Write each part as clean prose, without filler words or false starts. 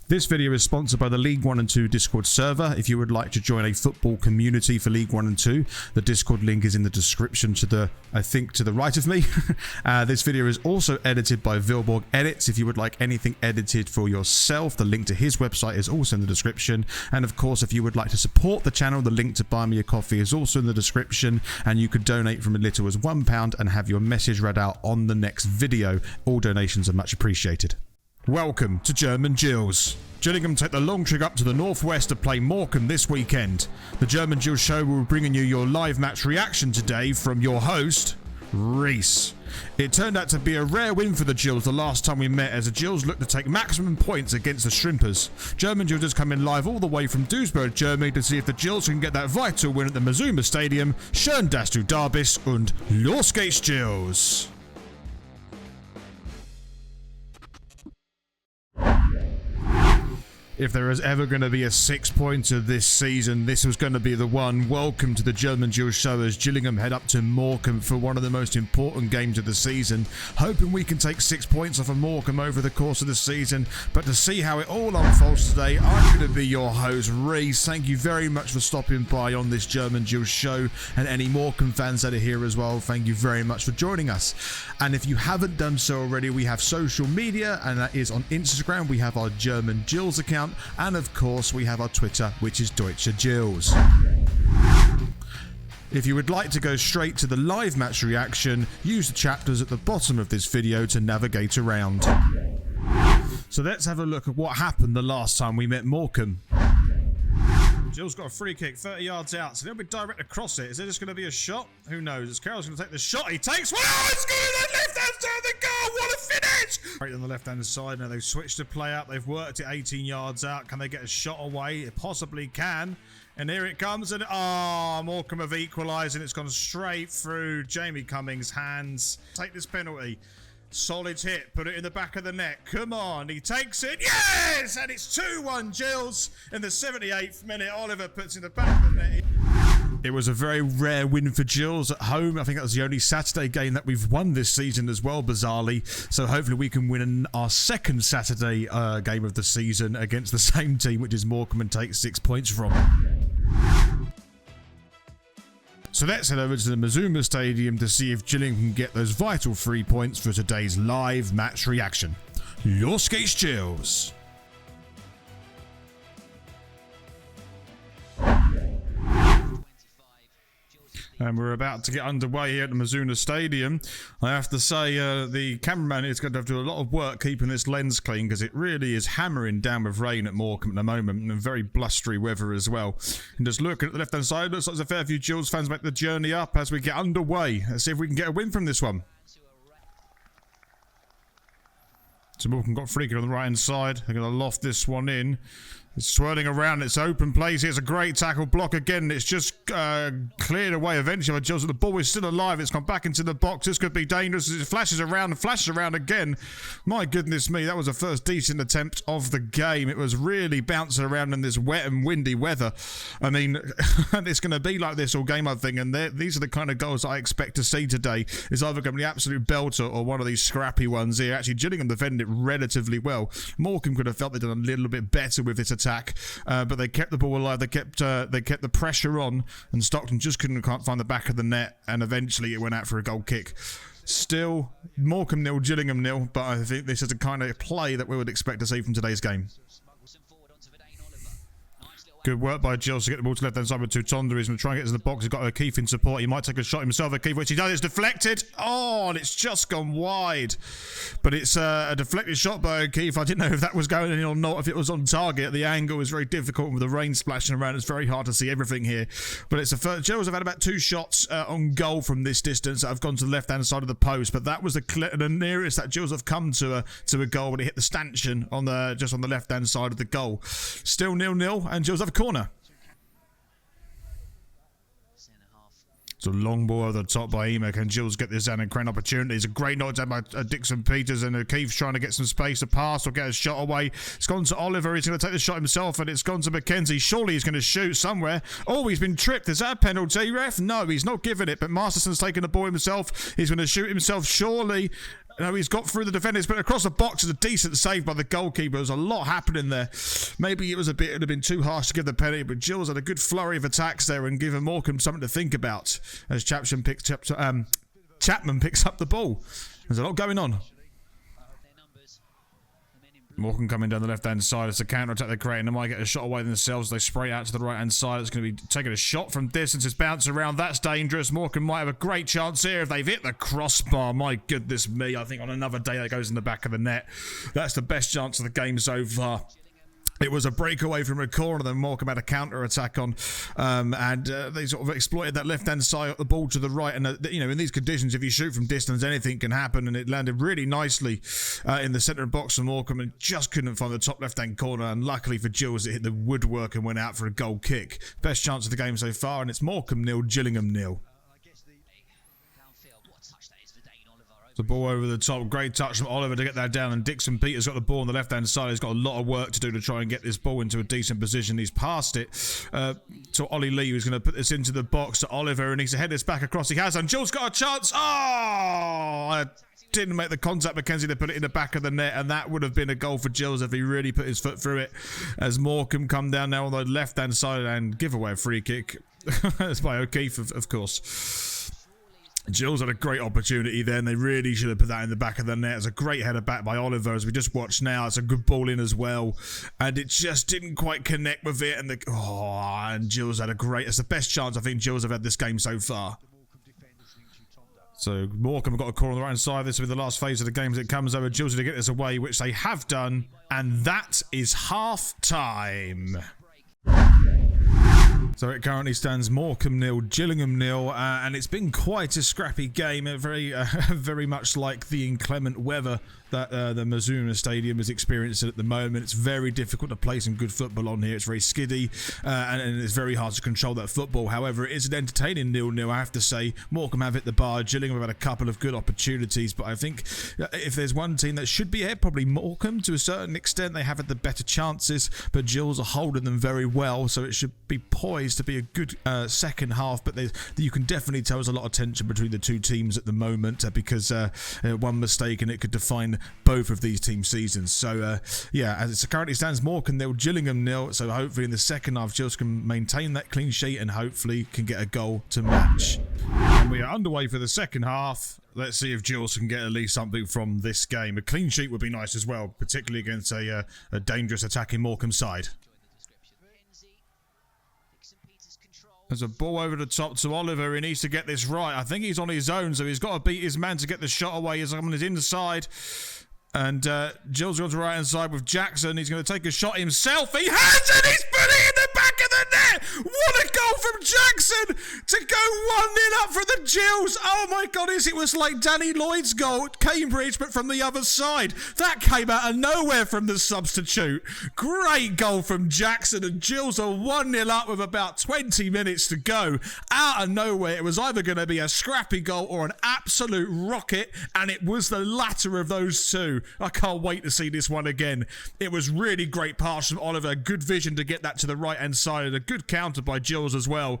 This video is sponsored by the League 1 and 2 Discord server. If you would like to join a football community for League 1 and 2, the Discord link is in the description to the, I think, to the right of me. This video is also edited by Vilborg Edits. If you would like anything edited for yourself, the link to his website is also in the description. And of course, if you would like to support the channel, the link to buy me a coffee is also in the description. And you could donate from as little as £1 and have your message read out on the next video. All donations are much appreciated. Welcome to German Gills. Gillingham take the long trip up to the northwest to play Morecambe this weekend. The German Gills show will be bringing you your live match reaction today from your host, Reese. It turned out to be a rare win for the Gills the last time we met, as the Gills looked to take maximum points against the Shrimpers. German Gills has come in live all the way from Duisburg, Germany to see if the Gills can get that vital win at the Morecambe Stadium. Schön, dass du da bist und los geht's, Gills! If there is ever going to be a 6-pointer this season, this was going to be the one. Welcome to the German Gills show as Gillingham head up to Morecambe for one of the most important games of the season. Hoping we can take 6 points off of Morecambe over the course of the season. But to see how it all unfolds today, I'm going to be your host, Reese. Thank you very much for stopping by on this German Gills show. And any Morecambe fans that are here as well, thank you very much for joining us. And if you haven't done so already, we have social media, and that is on Instagram. We have our German Gills account. And of course we have our Twitter, which is Deutsche Gills. If you would like to go straight to the live match reaction, use the chapters at the bottom of this video to navigate around. So let's have a look at what happened the last time we met Morecambe. Gills got a free kick 30 yards out, so they'll be direct across it. Is there just going to be a shot? Who knows? Is Carroll's going to take the shot? He takes one! Oh, it's going to the left-hand side of the goal! What a finish! Right on the left-hand side. Now they've switched the play out. They've worked it 18 yards out. Can they get a shot away? It possibly can. And here it comes. And Morecambe have equalised, and it's gone straight through Jamie Cummings' hands. Take this penalty. Solid hit, put it in the back of the net. Come on, he takes it. Yes! And it's 2-1 Gills. In the 78th minute, Oliver puts in the back of the net. It was a very rare win for Gills at home. I think that was the only Saturday game that we've won this season as well, bizarrely. So hopefully we can win our second Saturday game of the season against the same team, which is Morecambe, and take 6 points from it. So let's head over to the Morecambe Stadium to see if Gillingham can get those vital 3 points for today's live match reaction. Los geht's, Gills! And we're about to get underway here at the Morecambe Stadium. I have to say, the cameraman is going to have to do a lot of work keeping this lens clean, because it really is hammering down with rain at Morecambe at the moment, and very blustery weather as well. And just looking at the left-hand side, looks like there's a fair few Gills fans make the journey up as we get underway. Let's see if we can get a win from this one. So Morecambe got free kick on the right-hand side. They're going to loft this one in. It's swirling around. It's open place. Here's a great tackle block again. It's just cleared away eventually by Gills. The ball is still alive. It's gone back into the box. This could be dangerous. It flashes around and flashes around again. My goodness me, that was the first decent attempt of the game. It was really bouncing around in this wet and windy weather. I mean, it's going to be like this all game, I think. And these are the kind of goals I expect to see today. It's either going to be an absolute belter or one of these scrappy ones here. Actually, Gillingham defended it relatively well. Morecambe could have felt they'd done a little bit better with this attack. But they kept the ball alive. They kept the pressure on, and Stockton just can't find the back of the net, and eventually it went out for a goal kick. Still, Morecambe 0, Gillingham 0, but I think this is the kind of play that we would expect to see from today's game. Good work by Gills to get the ball to left-hand side with Tutonda. He's going to try and get into the box. He's got O'Keefe in support. He might take a shot himself, O'Keefe, which he does. It's deflected. Oh, and it's just gone wide. But it's a deflected shot by O'Keefe. I didn't know if that was going in or not, if it was on target. The angle is very difficult with the rain splashing around. It's very hard to see everything here. But it's a first. Gills have had about 2 shots on goal from this distance that have gone to the left-hand side of the post. But that was the nearest that Gills have come to a goal when it hit the stanchion on just on the left-hand side of the goal. Still 0-0, and Gills have a corner. It's a long ball over the top by Ema. Can Gills get this down and create opportunities? A great knock down by Dixon Peters, and O'Keefe's trying to get some space to pass or get a shot away. It's gone to Oliver. He's going to take the shot himself, and it's gone to McKenzie. Surely he's going to shoot somewhere. Oh, he's been tripped. Is that a penalty, ref? No, he's not giving it, but Masterson's taken the ball himself. He's going to shoot himself, surely. No, he's got through the defenders, but across the box is a decent save by the goalkeeper. There's a lot happening there. Maybe it would have been too harsh to give the penalty, but Gills had a good flurry of attacks there and given Morecambe something to think about as Chapman picks up the ball. There's a lot going on. Morecambe coming down the left-hand side. It's a counter-attack they're creating. They might get a shot away themselves. They spray out to the right-hand side. It's going to be taking a shot from distance. It's bounced around. That's dangerous. Morecambe might have a great chance here if they've hit the crossbar. My goodness me. I think on another day that goes in the back of the net. That's the best chance of the game so far. It was a breakaway from a corner, then Morecambe had a counter-attack on, and they sort of exploited that left-hand side, got the ball to the right, and you know, in these conditions, if you shoot from distance, anything can happen, and it landed really nicely in the centre of the box for Morecambe, and just couldn't find the top left-hand corner, and luckily for Gills, it hit the woodwork and went out for a goal kick. Best chance of the game so far, and it's Morecambe 0, Gillingham 0. The ball over the top, great touch from Oliver to get that down, and Dixon Peters got the ball on the left-hand side. He's got a lot of work to do to try and get this ball into a decent position. He's passed it to Ollie Lee, who's going to put this into the box to Oliver, and needs to head this back across. He has, and Gills got a chance. Oh! Didn't make the contact, McKenzie, to put it in the back of the net, and that would have been a goal for Gills if he really put his foot through it. As Morecambe come down now on the left-hand side and give away a free kick. That's by O'Keefe, of course. Gills had a great opportunity then. They really should have put that in the back of the net. It's a great header back by Oliver, as we just watched now. It's a good ball in as well. And it just didn't quite connect with it. And Gills had a great... It's the best chance I think Gills have had this game so far. So Morecambe have got a corner on the right side. This will be the last phase of the game as it comes over. Gills to get this away, which they have done. And that is half-time. So it currently stands Morecambe 0, Gillingham 0, and it's been quite a scrappy game, very much like the inclement weather that the Mazuna Stadium is experiencing at the moment. It's very difficult to play some good football on here. It's very skiddy, and it's very hard to control that football. However, it is an entertaining 0-0, I have to say. Morecambe have hit the bar. Gillingham have had a couple of good opportunities, but I think if there's one team that should be ahead, probably Morecambe to a certain extent. They have had the better chances, but Gills are holding them very well, so it should be poised to be a good second half. But you can definitely tell there's a lot of tension between the two teams at the moment, because one mistake and it could define both of these team seasons. So yeah, as it currently stands, Morecambe 0, Gillingham 0. So hopefully in the second half, Gills can maintain that clean sheet and hopefully can get a goal to match. And we are underway for the second half. Let's see if Gills can get at least something from this game. A clean sheet would be nice as well, particularly against a dangerous attacking Morecambe side. There's a ball over the top to Oliver. He needs to get this right. I think he's on his own, so he's got to beat his man to get the shot away. He's on his inside. And Gills goes right inside with Jackson. He's going to take a shot himself. He has it! He's put it in the back of the net! What a goal from Jackson to go 1-0 up for the Gills. Oh my goodness, it was like Danny Lloyd's goal at Cambridge, but from the other side. That came out of nowhere from the substitute. Great goal from Jackson, and Gills are 1-0 up with about 20 minutes to go. Out of nowhere, it was either going to be a scrappy goal or an absolute rocket, and it was the latter of those two. I can't wait to see this one again. It was really great pass from Oliver. Good vision to get that to the right-hand side, and a good counter by Gills as well.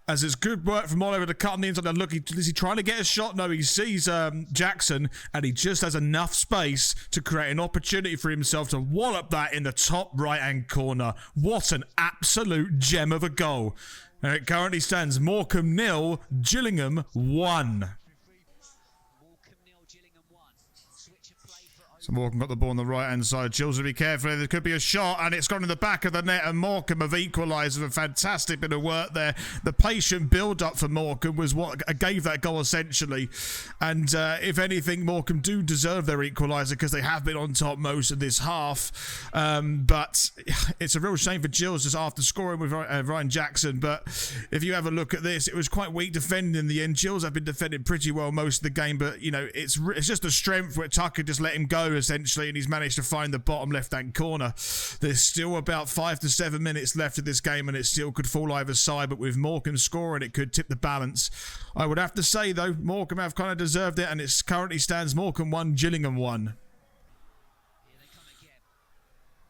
As it's good work from Oliver to cut on the inside. And look, is he trying to get a shot? No, he sees Jackson, and he just has enough space to create an opportunity for himself to wallop that in the top right-hand corner. What an absolute gem of a goal. And it currently stands Morecambe 0, Gillingham 1. So Morecambe got the ball on the right-hand side. Gills will be careful. There could be a shot, and it's gone in the back of the net, and Morecambe have equalised with a fantastic bit of work there. The patient build-up for Morecambe was what gave that goal, essentially. And if anything, Morecambe do deserve their equaliser because they have been on top most of this half. But it's a real shame for Gills just after scoring with Ryan Jackson. But if you have a look at this, it was quite weak defending in the end. Gills have been defending pretty well most of the game, but, you know, it's just a strength where Tucker just let him go, essentially, and he's managed to find the bottom left-hand corner. There's still about 5 to 7 minutes left of this game, and it still could fall either side, but with Morecambe scoring, it could tip the balance. I would have to say, though, Morecambe have kind of deserved it, and it currently stands Morecambe 1, Gillingham 1.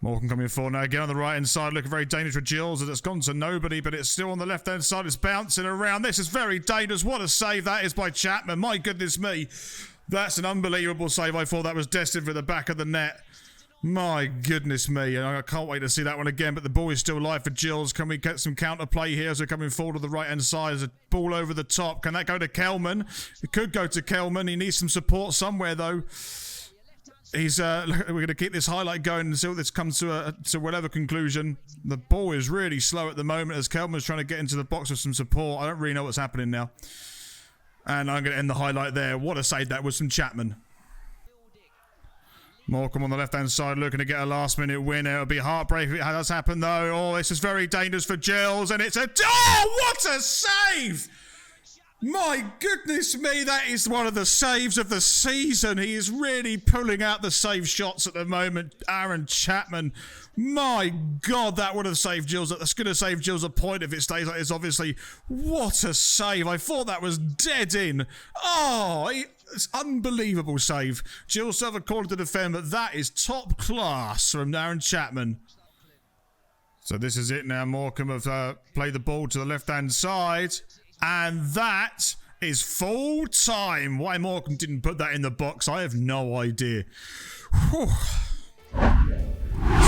Morecambe coming forward now, again on the right-hand side, looking very dangerous for Gills, and it's gone to nobody, but it's still on the left-hand side. It's bouncing around. This is very dangerous. What a save that is by Chapman. My goodness me. That's an unbelievable save. I thought that was destined for the back of the net. My goodness me, and I can't wait to see that one again, but the ball is still live for Gills. Can we get some counter play here as we're coming forward to the right-hand side? There's a ball over the top. Can that go to Kelman? It could go to Kelman. He needs some support somewhere, though. He's we're going to keep this highlight going until this comes to whatever conclusion. The ball is really slow at the moment as Kelman's trying to get into the box with some support. I don't really know what's happening now. And I'm going to end the highlight there. What a save that was from Chapman. Morecambe on the left-hand side looking to get a last-minute win. It'll be heartbreaking if it does happen, though. Oh, this is very dangerous for Gills, and it's a... Oh, what a save! My goodness me, that is one of the saves of the season. He is really pulling out the save shots at the moment. Aaron Chapman. My God, that would have saved Gills. That's going to save Gills a point if it stays like this, obviously. What a save. I thought that was dead in. Oh, it's unbelievable save. Gills have a corner to defend, but that is top class from Aaron Chapman. So this is it now. Morecambe have played the ball to the left-hand side. And that is full time. Why Morecambe didn't put that in the box, I have no idea. Whew.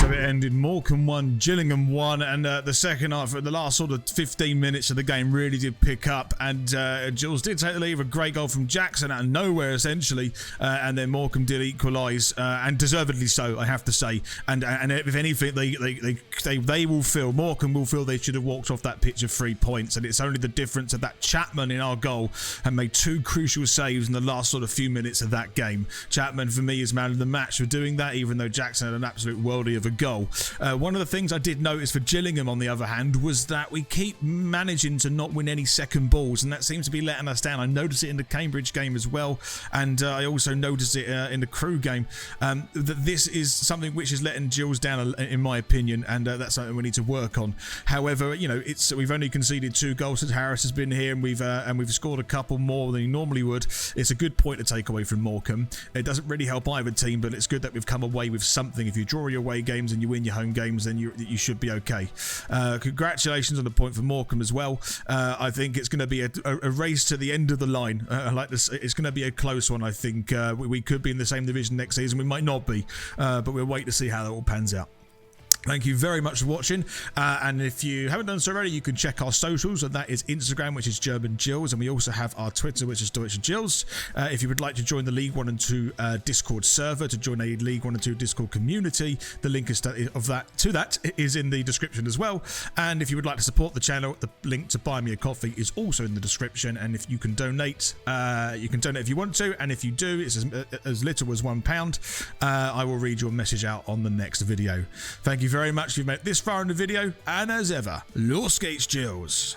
So it ended Morecambe 1, Gillingham 1, and the second half, the last sort of 15 minutes of the game really did pick up, and Gills did take the lead with a great goal from Jackson out of nowhere essentially, and then Morecambe did equalise, and deservedly so, I have to say. And if anything, they will feel, Morecambe will feel they should have walked off that pitch of 3 points, and it's only the difference of that Chapman in our goal and made 2 crucial saves in the last sort of few minutes of that game. Chapman for me is man of the match for doing that, even though Jackson had an absolute worldie of a goal. One of the things I did notice for Gillingham, on the other hand, was that we keep managing to not win any second balls, and that seems to be letting us down. I noticed it in the Cambridge game as well, and I also noticed it in the Crewe game. That this is something which is letting Gills down, in my opinion, and that's something we need to work on. However, you know, we've only conceded 2 goals since Harris has been here, and we've scored a couple more than he normally would. It's a good point to take away from Morecambe. It doesn't really help either team, but it's good that we've come away with something. If you draw your away games and you win your home games, then you should be okay. Congratulations on the point for Morecambe as well. I think it's going to be a race to the end of the line. I like this. It's going to be a close one. I think we could be in the same division next season. We might not be, but we'll wait to see how that all pans out. Thank you very much for watching, and if you haven't done so already, you can check our socials, and that is Instagram, which is German Gills, and we also have our Twitter, which is Deutsche Gills. If you would like to join the League 1 and 2 Discord server, to join a League 1 and 2 Discord community, the link is is in the description as well. And if you would like to support the channel, the link to buy me a coffee is also in the description, and if you can donate, if you want to, and if you do, it's as little as £1. I will read your message out on the next video. Thank you very much if you've made it this far in the video, and as ever, Los Gates Gills.